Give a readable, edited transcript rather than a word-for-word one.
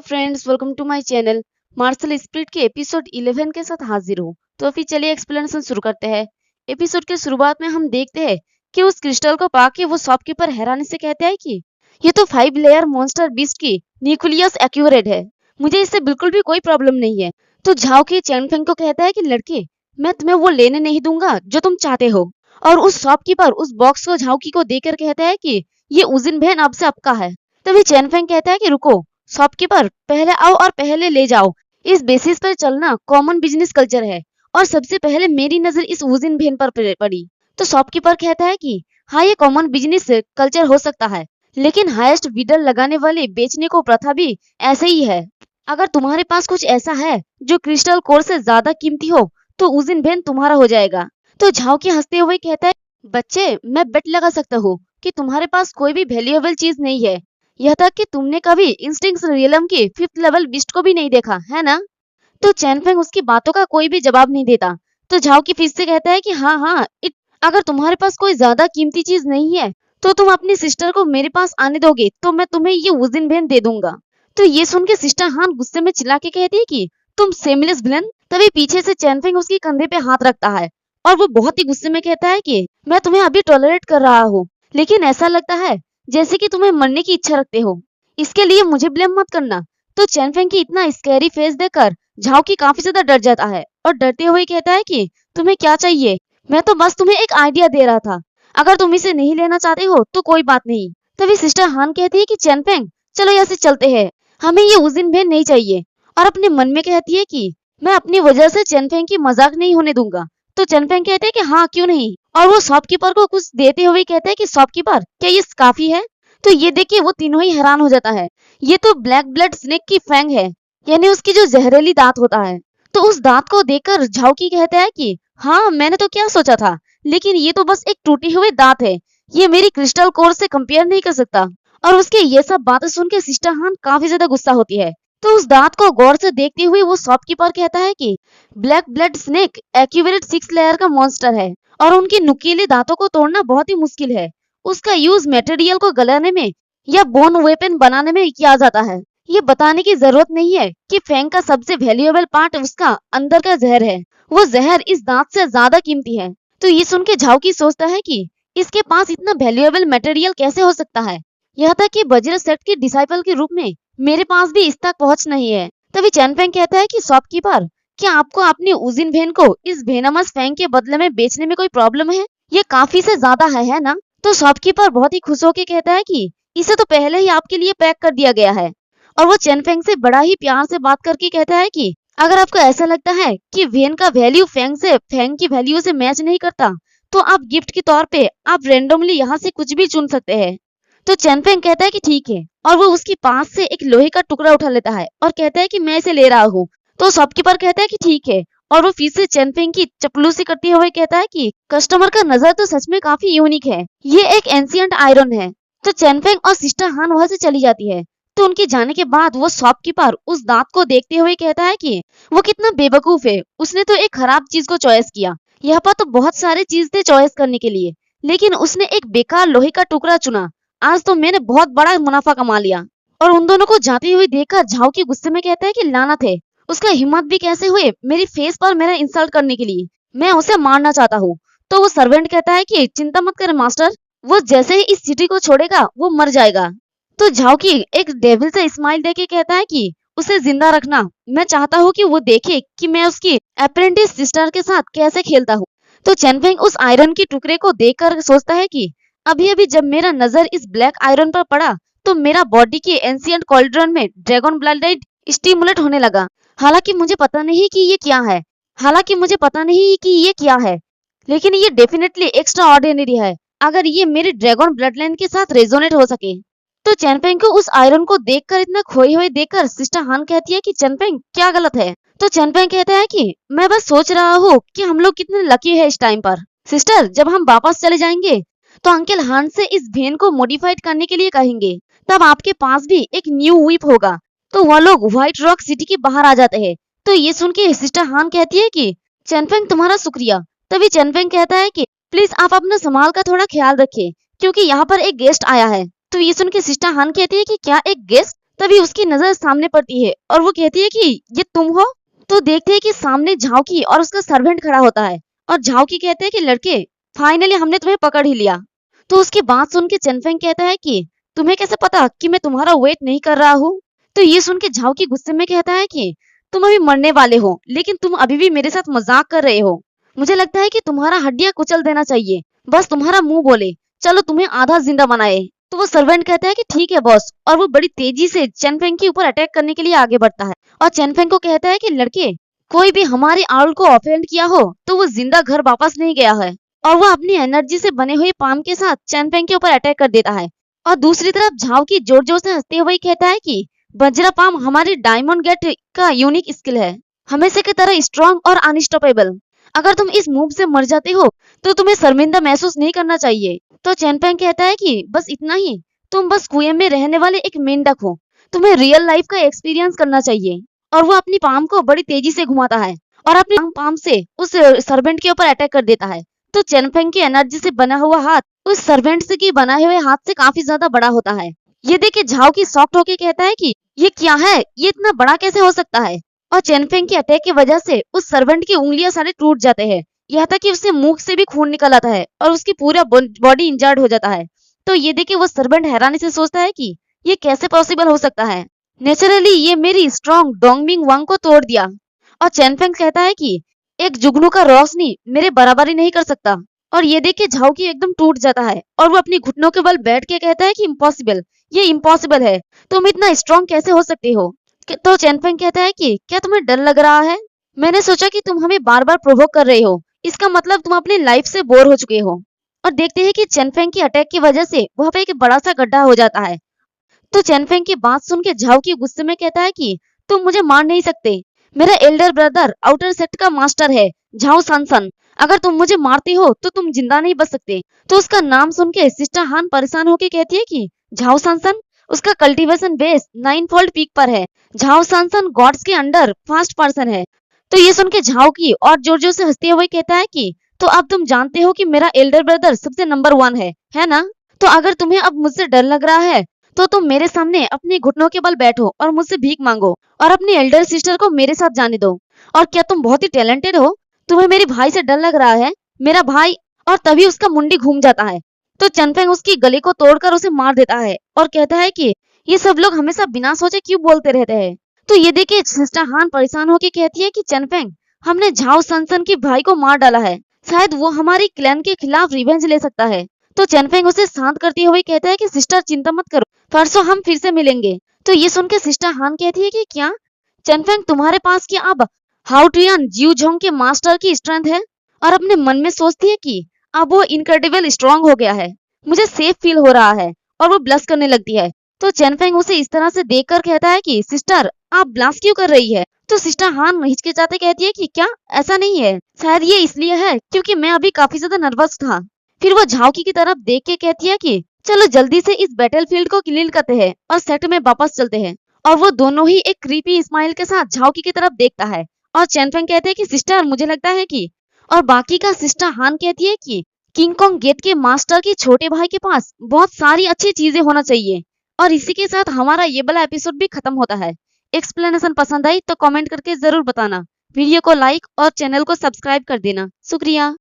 Friends, welcome to my channel. Martial spirit के episode 11 के साथ हाजिर हूँ। तो फिर चलिए एक्सप्लेनेशन शुरू करते हैं। एपिसोड के शुरुआत में हम देखते हैं कि उस क्रिस्टल को पाके वो शॉपकीपर हैरानी से कहते हैं कि ये तो 5 लेयर मॉन्स्टर बीस्ट की न्यूक्लियस एक्यूरेट है, मुझे इससे बिल्कुल भी कोई प्रॉब्लम नहीं है। तो झाओ की चैनफेंग को कहता है कि लड़के, मैं तुम्हें वो लेने नहीं दूंगा जो तुम चाहते हो। और उस शॉपकीपर उस बॉक्स को झाओकी को देकर कहता है कि ये उजिन बहन आपसे आपका है। तभी चैनफेंग कहता है कि रुको शॉपकीपर, पहले आओ और पहले ले जाओ। इस बेसिस पर चलना कॉमन बिजनेस कल्चर है और सबसे पहले मेरी नजर इस वुजिन भेन पर पड़ी। तो शॉपकीपर कहता है कि हाँ, ये कॉमन बिजनेस कल्चर हो सकता है, लेकिन हाईएस्ट बिडर लगाने वाले बेचने को प्रथा भी ऐसे ही है। अगर तुम्हारे पास कुछ ऐसा है जो क्रिस्टल कोर से ज्यादा कीमती हो तो वुजिन भेन तुम्हारा हो जाएगा। तो झाओकी हंसते हुए कहता है, बच्चे, मैं बेट लगा सकता हूँ कि तुम्हारे पास कोई भी वैल्यूएबल चीज नहीं है, यह तक कि तुमने कभी इंस्टिंक्ट रियलम की 5th लेवल बिस्ट को भी नहीं देखा है ना। तो चैनफेंग उसकी बातों का कोई भी जवाब नहीं देता। तो झाओकी फिर से कहता है कि हाँ, अगर तुम्हारे पास कोई ज्यादा कीमती चीज नहीं है तो तुम अपनी सिस्टर को मेरे पास आने दोगे तो मैं तुम्हें ये वुजिन भेन दे दूंगा। तो ये सुन के सिस्टर हान गुस्से में चिल्ला के कहती है कि तुम सेमलेस विलन। तभी पीछे से चैनफेंग उसके कंधे पे हाथ रखता है और वो बहुत ही गुस्से में कहता है कि मैं तुम्हें अभी टॉलरेट कर रहा हूँ, लेकिन ऐसा लगता है जैसे कि तुम्हें मरने की इच्छा रखते हो, इसके लिए मुझे ब्लेम मत करना। तो चैनफेंग की इतना स्कैरी फेस देखकर झाओकी काफी ज्यादा डर जाता है और डरते हुए कहता है कि तुम्हें क्या चाहिए, मैं तो बस तुम्हें एक आइडिया दे रहा था, अगर तुम इसे नहीं लेना चाहते हो तो कोई बात नहीं। तभी सिस्टर हान कहती है कि चैनफेंग, चलो यहाँ से चलते हैं, हमें ये उजिन भेन नहीं चाहिए। और अपने मन में कहती है कि मैं अपनी वजह से चैनफेंग की मजाक नहीं होने दूंगा। तो चैनफेंग कहते हैं कि हाँ, क्यों नहीं। और वो शॉपकीपर को कुछ देते हुए कहते हैं कि शॉपकीपर, क्या ये काफी है। तो ये देख के वो तीनों ही हैरान हो जाता है। ये तो ब्लैक ब्लड स्नेक की फैंग है, यानी उसकी जो जहरीली दांत होता है। तो उस दांत को देखकर झाओकी कहता है कि हाँ, मैंने तो क्या सोचा था, लेकिन ये तो बस एक टूटे हुए दांत है, ये मेरी क्रिस्टल कोर से कंपेयर नहीं कर सकता। और उसके ये सब बातें सुन के सिस्टर हान काफी ज्यादा गुस्सा होती है। तो उस दांत को गौर से देखते हुए वो शॉपकीपर कहता है कि black blood snake accurate 6 layer का मॉन्स्टर है और उनकी नुकीले दांतों को तोड़ना बहुत ही मुश्किल है। उसका यूज मटेरियल को गलाने में या बोन वेपन बनाने में किया जाता है। ये बताने की जरूरत नहीं है कि फैंग का सबसे वैल्यूएबल पार्ट उसका अंदर का जहर है, वो जहर इस दांत से ज्यादा कीमती है। तो ये सुन के झाओकी सोचता है कि इसके पास इतना वैल्यूएबल मटेरियल कैसे हो सकता है, यहाँ तक कि वज्र सेट के डिसाइपल के रूप में मेरे पास भी इस तक पहुंच नहीं है। तभी चैनफेंग कहता है कि शॉपकीपर, क्या आपको अपनी उजिन भेन को इस वेनमस फैंग के बदले में बेचने में कोई प्रॉब्लम है, ये काफी से ज्यादा है ना। तो शॉपकीपर बहुत ही खुश होकर कहता है कि इसे तो पहले ही आपके लिए पैक कर दिया गया है। और वो चैनफेंग से बड़ा ही प्यार से बात करके कहता है कि अगर आपको ऐसा लगता है कि वेन का वैल्यू फैंग की वैल्यू से मैच नहीं करता तो आप गिफ्ट के तौर पे आप रेंडमली यहाँ से कुछ भी चुन सकते हैं। तो चैनफेंग कहता है कि ठीक है, और वो उसके पास से एक लोहे का टुकड़ा उठा लेता है और कहता है कि मैं इसे ले रहा हूँ। तो शॉपकीपर कहता है कि ठीक है, और वो फिर से चैनफेंग की चपलूसी करते हुए कहता है कि कस्टमर का नजर तो सच में काफी यूनिक है, ये एक एंशिएंट आयरन है। तो चैनफेंग और सिस्टर हान वहां से चली जाती है। तो उनके जाने के बाद वो शॉपकीपर उस दांत को देखते हुए कहता है कि वो कितना बेवकूफ है, उसने तो एक खराब चीज को चॉइस किया, यहाँ पर तो बहुत सारे चीज थे चॉइस करने के लिए, लेकिन उसने एक बेकार लोहे का टुकड़ा चुना। आज तो मैंने बहुत बड़ा मुनाफा कमा लिया। और उन दोनों को जाते हुए देखकर झाओकी गुस्से में कहता है कि लानत है, उसका हिम्मत भी कैसे हुए मेरी फेस पर मेरा इंसल्ट करने के लिए, मैं उसे मारना चाहता हूँ। तो वो सर्वेंट कहता है कि चिंता मत कर मास्टर, वो जैसे ही इस सिटी को छोड़ेगा वो मर जाएगा। तो झाओकी एक डेविल से स्माइल देके कहता है कि उसे जिंदा रखना, मैं चाहता हूँ कि वो देखे कि मैं उसकी अप्रेंटिस सिस्टर के साथ कैसे खेलता हूँ। तो चैनफेंग उस आयरन के टुकड़े को देखकर सोचता है कि अभी अभी जब मेरा नजर इस ब्लैक आयरन पर पड़ा तो मेरा बॉडी के एंशिएंट कॉल्ड्रन में ड्रैगन ब्लड स्टिमुलेट होने लगा। हालांकि मुझे पता नहीं कि ये क्या है, लेकिन ये डेफिनेटली एक्स्ट्रा ऑर्डिनरी है अगर ये मेरे ड्रैगन ब्लड लाइन के साथ रेजोनेट हो सके। तो चैनफेंग को उस आयरन को देखकर इतना खोए हुए देखकर सिस्टर हान कहती है कि चैनफेंग, क्या गलत है। तो चैनफेंग कहता है कि मैं बस सोच रहा हूँ कि हम लोग कितने लकी है इस टाइम पर। सिस्टर, जब हम वापस चले जाएंगे तो अंकल हान से इस भेन को मॉडिफाइड करने के लिए कहेंगे, तब आपके पास भी एक न्यू व्हीप होगा। तो वह लोग व्हाइट रॉक सिटी के बाहर आ जाते हैं। तो ये सुन के सिस्टर हान कहती है कि चैनफेंग, तुम्हारा शुक्रिया। तभी चैनफेंग कहता है कि प्लीज आप अपना संभाल का थोड़ा ख्याल रखिए, क्योंकि यहाँ पर एक गेस्ट आया है। तो ये सुन के सिस्टर हान कहती है कि क्या एक गेस्ट। तभी उसकी नजर सामने पड़ती है और वो कहती है कि ये तुम हो। तो देखते हैं कि सामने झाओकी और उसका सर्वेंट खड़ा होता है और झाओकी कहते हैं कि लड़के, फाइनली हमने तुम्हें पकड़ ही लिया। तो उसकी बात सुन के चेनफेंग कहता है कि तुम्हें कैसे पता कि मैं तुम्हारा वेट नहीं कर रहा हूँ। तो ये सुन के झाओकी गुस्से में कहता है कि तुम अभी मरने वाले हो, लेकिन तुम अभी भी मेरे साथ मजाक कर रहे हो। मुझे लगता है कि तुम्हारा हड्डियां कुचल देना चाहिए, बस तुम्हारा मुंह बोले, चलो तुम्हें आधा जिंदा बनाए। तो वो सर्वेंट कहता है कि ठीक है बॉस, और वो बड़ी तेजी से चेनफेंग के ऊपर अटैक करने के लिए आगे बढ़ता है और चेनफेंग को कहता है कि लड़के, कोई भी हमारे आउल को ऑफेंड किया हो तो वो जिंदा घर वापस नहीं गया है। और वो अपनी एनर्जी से बने हुए पाम के साथ चेनफेंग के ऊपर अटैक कर देता है। और दूसरी तरफ झाओकी जोर जोर से हंसते हुए कहता है कि वज्रा पाम हमारी डायमंड गेट का यूनिक स्किल है, हमेशा की तरह स्ट्रॉन्ग और अनस्टॉपेबल। अगर तुम इस मूव से मर जाते हो तो तुम्हें शर्मिंदा महसूस नहीं करना चाहिए। तो चेनफेंग कहता है कि बस इतना ही, तुम बस कुएं में रहने वाले एक मेंढक हो, तुम्हें रियल लाइफ का एक्सपीरियंस करना चाहिए। और वो अपनी पाम को बड़ी तेजी से घुमाता है और अपनी पाम से उस सर्वेंट के ऊपर अटैक कर देता है। तो चेनफेंग की एनर्जी से बना हुआ हाथ उस सर्वेंट से की बनाए हुए हाथ से काफी ज्यादा बड़ा होता है। ये देख के झाओकी शॉक्ड होके कहता है कि ये क्या है, ये इतना बड़ा कैसे हो सकता है। और चेनफेंग के अटैक की वजह से उस सर्वेंट की उंगलियां सारे टूट जाते हैं, यहाँ तक कि उससे मुंह से भी खून निकल आता है और उसकी पूरा बॉडी इंजर्ड हो जाता है। तो ये देख के वो सर्वेंट हैरानी से सोचता है कि ये कैसे पॉसिबल हो सकता है, नेचुरली ये मेरी स्ट्रॉन्ग डोंगमिंग वांग को तोड़ दिया। और चेनफेंग कहता है कि एक जुगनू का रोशनी मेरे बराबरी नहीं कर सकता। और ये देख के झाओकी एकदम टूट जाता है और वो अपनी घुटनों के बल बैठ के कहता है कि इम्पॉसिबल, ये इम्पॉसिबल है, तुम इतना स्ट्रॉन्ग कैसे हो सकते हो। तो चेनफेंग कहता है कि क्या तुम्हें डर लग रहा है, मैंने सोचा कि तुम हमें बार बार प्रोवोक कर रहे हो, इसका मतलब तुम अपनी लाइफ से बोर हो चुके हो। और देखते हैं कि चेनफेंग की अटैक की वजह से वहां पे एक बड़ा सा गड्ढा हो जाता है। तो चेनफेंग की बात सुन के झाओकी गुस्से में कहता है कि तुम मुझे मार नहीं सकते, मेरा एल्डर ब्रदर आउटर सेक्ट का मास्टर है झाओ सनसन, अगर तुम मुझे मारते हो तो तुम जिंदा नहीं बच सकते। तो उसका नाम सुन के सिस्टर हान परेशान होकर कहती है कि झाओ सनसन, उसका कल्टीवेशन बेस 9 फोल्ड पीक पर है, झाओ सनसन गॉड्स के अंडर फर्स्ट पर्सन है। तो ये सुन के झाओकी और जोर जोर से हंसते हुए कहता है कि तो अब तुम जानते हो कि मेरा एल्डर ब्रदर सबसे नंबर 1 है ना। तो अगर तुम्हें अब मुझसे डर लग रहा है तो तुम मेरे सामने अपने घुटनों के बल बैठो और मुझसे भीख मांगो और अपनी एल्डर सिस्टर को मेरे साथ जाने दो। और क्या तुम बहुत ही टैलेंटेड हो, तुम्हें मेरे भाई से डर लग रहा है, मेरा भाई। और तभी उसका मुंडी घूम जाता है। तो चेनफेंग उसकी गले को तोड़कर उसे मार देता है और कहता है कि ये सब लोग हमेशा बिना सोचे क्यों बोलते रहते हैं। तो ये देखे सिस्टर हान परेशान होकर कहती है कि चेनफेंग, हमने झाओ सनसन के भाई को मार डाला है, शायद वो हमारी क्लैन के खिलाफ रिवेंज ले सकता है। तो चेनफेंग उसे शांत करते हुए कहता है कि सिस्टर चिंता मत करो, परसों हम फिर से मिलेंगे। तो ये सुन के सिस्टर हान कहती है कि क्या चेनफेंग, तुम्हारे पास क्या अब हाउटियन जियोजोंग के मास्टर की स्ट्रेंथ है। और अपने मन में सोचती है कि अब वो इनक्रेडिबल स्ट्रांग हो गया है, मुझे सेफ फील हो रहा है। और वो ब्लश करने लगती है। तो चेनफेंग उसे इस तरह से देखकर कहता है कि सिस्टर, आप ब्लश क्यों कर रही है। तो सिस्टर हान हिचकिचाते कहती है कि क्या ऐसा नहीं है, शायद ये इसलिए है क्योंकि मैं अभी काफी ज्यादा नर्वस था। फिर वो झाओकी की तरफ देख के कहती है कि चलो जल्दी से इस बैटलफील्ड को क्लीन करते हैं और सेट में वापस चलते हैं। और वो दोनों ही एक क्रीपी स्माइल के साथ झाओकी की तरफ देखता है। और चेनफेंग कहते हैं कि सिस्टर, मुझे लगता है कि, और बाकी का सिस्टर हान कहती है कि किंग कॉन्ग गेट के मास्टर के छोटे भाई के पास बहुत सारी अच्छी चीजें होना चाहिए। और इसी के साथ हमारा ये वाला एपिसोड भी खत्म होता है। एक्सप्लेनेशन पसंद आई तो कमेंट करके जरूर बताना, वीडियो को लाइक और चैनल को सब्सक्राइब कर देना। शुक्रिया।